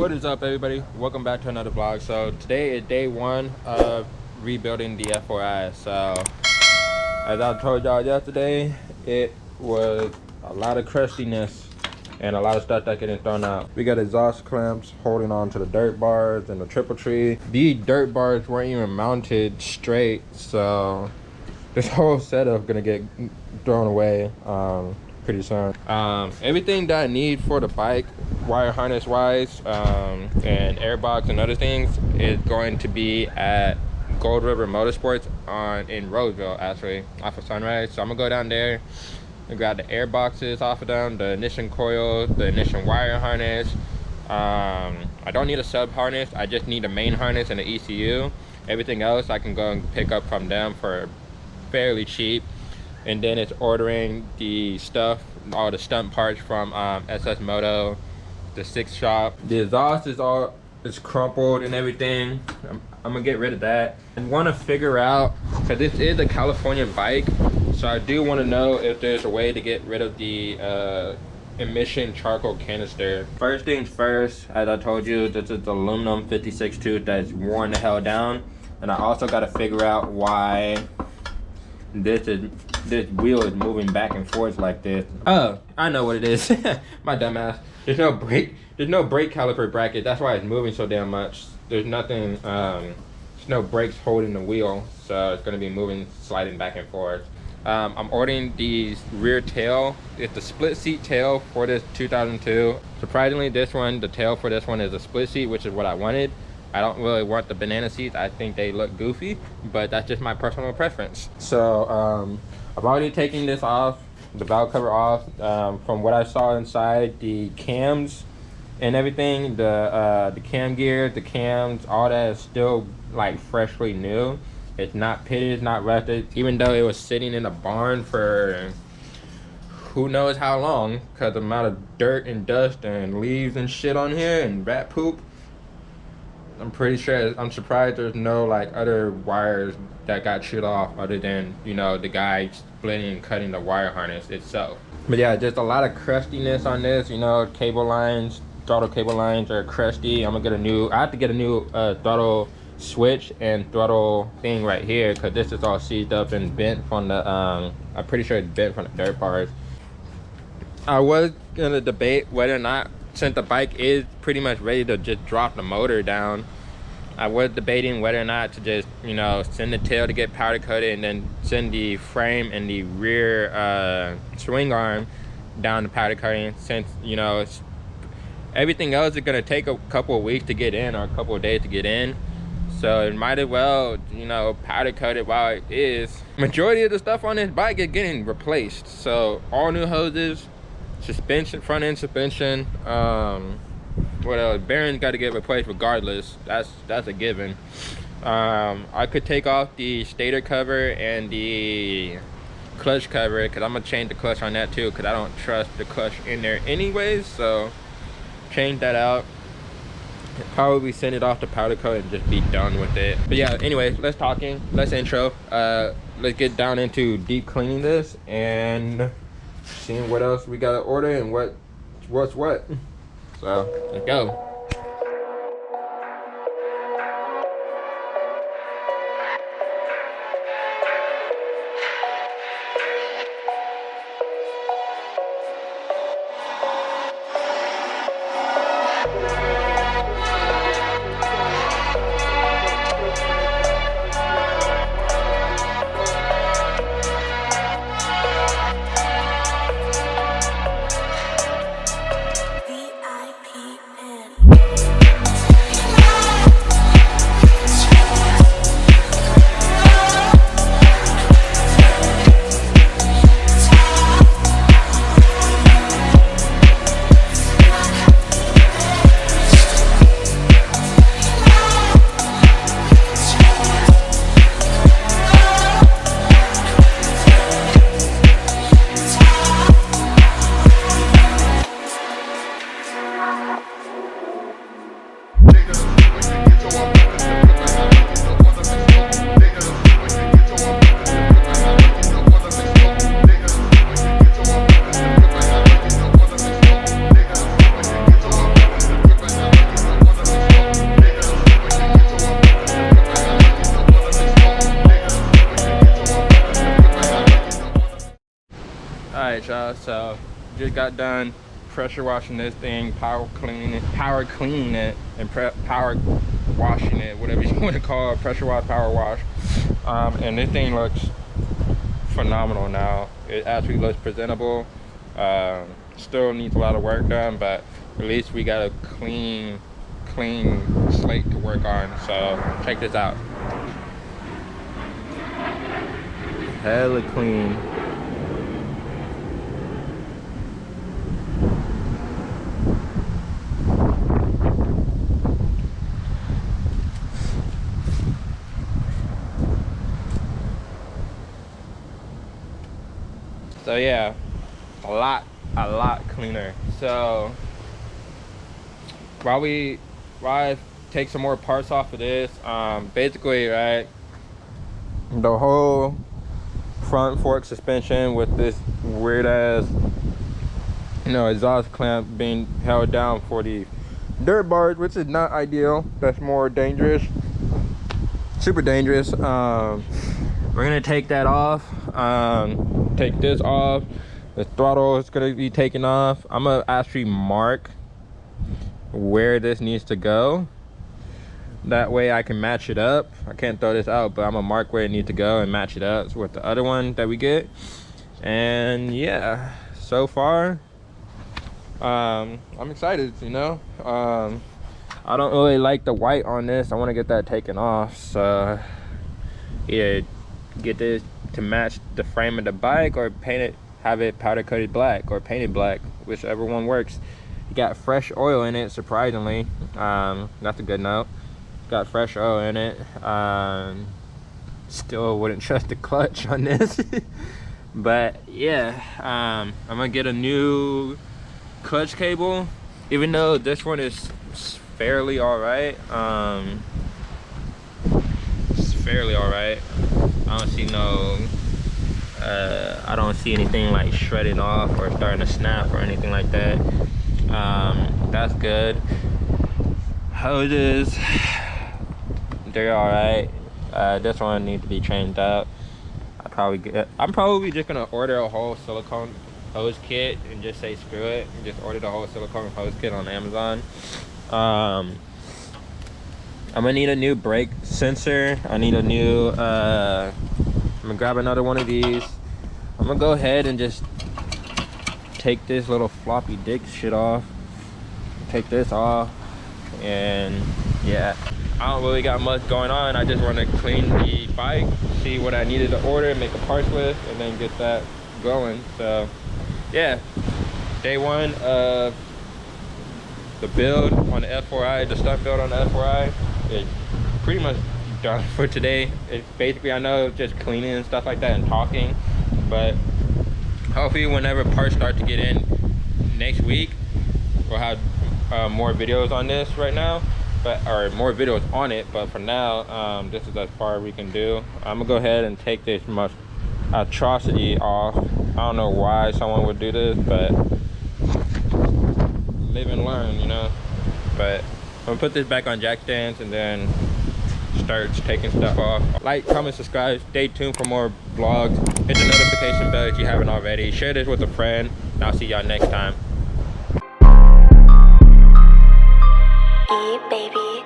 What is up, everybody? Welcome back to another vlog. So today is day one of rebuilding the F4I. So as I told y'all yesterday, it was a lot of crustiness and a lot of stuff that getting thrown out. We got exhaust clamps holding on to the dirt bars and the triple tree. These dirt bars weren't even mounted straight, so this whole setup gonna get thrown away pretty soon. Everything that I need for the bike, wire harness wise, and airbox and other things, is going to be at Gold River Motorsports in Roseville, actually, off of Sunrise. So I'm gonna go down there and grab the air boxes off of them, the ignition coil, the ignition wire harness. I don't need a sub harness, I just need a main harness and an ECU. Everything else I can go and pick up from them for fairly cheap. And then it's ordering the stuff, all the stunt parts from SS Moto, the 6 shop. The exhaust is crumpled and everything. I'm gonna get rid of that. And want to figure out, because this is a California bike, so I do want to know if there's a way to get rid of the emission charcoal canister. First things first, as I told you, this is the aluminum 56 tooth that's worn the hell down. And I also got to figure out why this wheel is moving back and forth like this. Oh, I know what it is. My dumbass. There's no brake caliper bracket. That's why it's moving so damn much. There's nothing, there's no brakes holding the wheel, so it's gonna be moving, sliding back and forth. I'm ordering the rear tail. It's the split seat tail for this 2002. Surprisingly, the tail for this one is a split seat, which is what I wanted. I don't really want the banana seats. I think they look goofy, but that's just my personal preference. So I've already taken this off, the valve cover off. From what I saw inside, the cams and everything, the cam gear, the cams, all that is still like freshly new. It's not pitted, it's not rusted, even though it was sitting in a barn for who knows how long, because the amount of dirt and dust and leaves and shit on here and rat poop. I'm surprised there's no like other wires that got shit off other than, you know, the guy splitting and cutting the wire harness itself. But yeah, just a lot of crustiness on this, you know, cable lines, throttle cable lines are crusty. I have to get a new throttle switch and throttle thing right here, because this is all seized up and bent from the, I'm pretty sure it's bent from the dirt bars. I was gonna debate whether or not, since the bike is pretty much ready to just drop the motor down, I was debating whether or not to just, you know, send the tail to get powder coated and then send the frame and the rear swing arm down to powder coating, since, you know, everything else is gonna take a couple of weeks to get in or a couple of days to get in. So it might as well, you know, powder coat it while it is. Majority of the stuff on this bike is getting replaced. So all new hoses, suspension, front end suspension, what else? Bearings got to get replaced regardless. That's a given. I could take off the stator cover and the clutch cover, because I'm gonna change the clutch on that too, because I don't trust the clutch in there anyways. So change that out. Probably send it off to powder coat and just be done with it. But yeah, anyways, let's intro. Let's get down into deep cleaning this and seeing what else we gotta order and what's what. So let's go. VIP. So just got done pressure washing this thing, power cleaning it, and power washing it, whatever you want to call it, pressure wash, power wash. And this thing looks phenomenal now. It actually looks presentable. Still needs a lot of work done, but at least we got a clean slate to work on. So check this out. Hella clean. So yeah, a lot cleaner. So while I take some more parts off of this, basically, right, the whole front fork suspension with this weird ass, exhaust clamp being held down for the dirt bars, which is not ideal. That's more dangerous, super dangerous. We're gonna take that off, take this off. The throttle is gonna be taken off. I'm gonna actually mark where this needs to go. That way I can match it up. I can't throw this out, but I'm gonna mark where it needs to go and match it up with the other one that we get. And yeah, so far, I'm excited, I don't really like the white on this. I wanna get that taken off. So yeah, get this to match the frame of the bike, or have it powder coated black or painted black, whichever one works. You got fresh oil in it, surprisingly. That's a good note. Got fresh oil in it. Still wouldn't trust the clutch on this. But yeah, I'm gonna get a new clutch cable, even though this one is fairly all right. It's fairly all right. I don't see anything like shredding off or starting to snap or anything like that. That's good. Hoses, they're all right. This one needs to be changed out. I'm probably just gonna order a whole silicone hose kit and just say screw it and just order the whole silicone hose kit on Amazon. I'm gonna need a new brake sensor. I need a new I'm gonna grab another one of these. I'm gonna go ahead and just take this little floppy dick shit off, take this off, and yeah, I don't really got much going on. I just want to clean the bike, see what I needed to order, make a parts list, and then get that going. So yeah, day one of the build on the F4I, the stunt build on the F4I is pretty much done for today. It's basically, I know, just cleaning and stuff like that and talking, but hopefully whenever parts start to get in next week, we'll have more videos on this right now, or more videos on it. But for now, this is as far as we can do. I'm gonna go ahead and take this atrocity off. I don't know why someone would do this, but live and learn, but I'm gonna put this back on jack stands and then start taking stuff off. Like, comment, subscribe, stay tuned for more vlogs. Hit the notification bell if you haven't already. Share this with a friend, and I'll see y'all next time. Baby.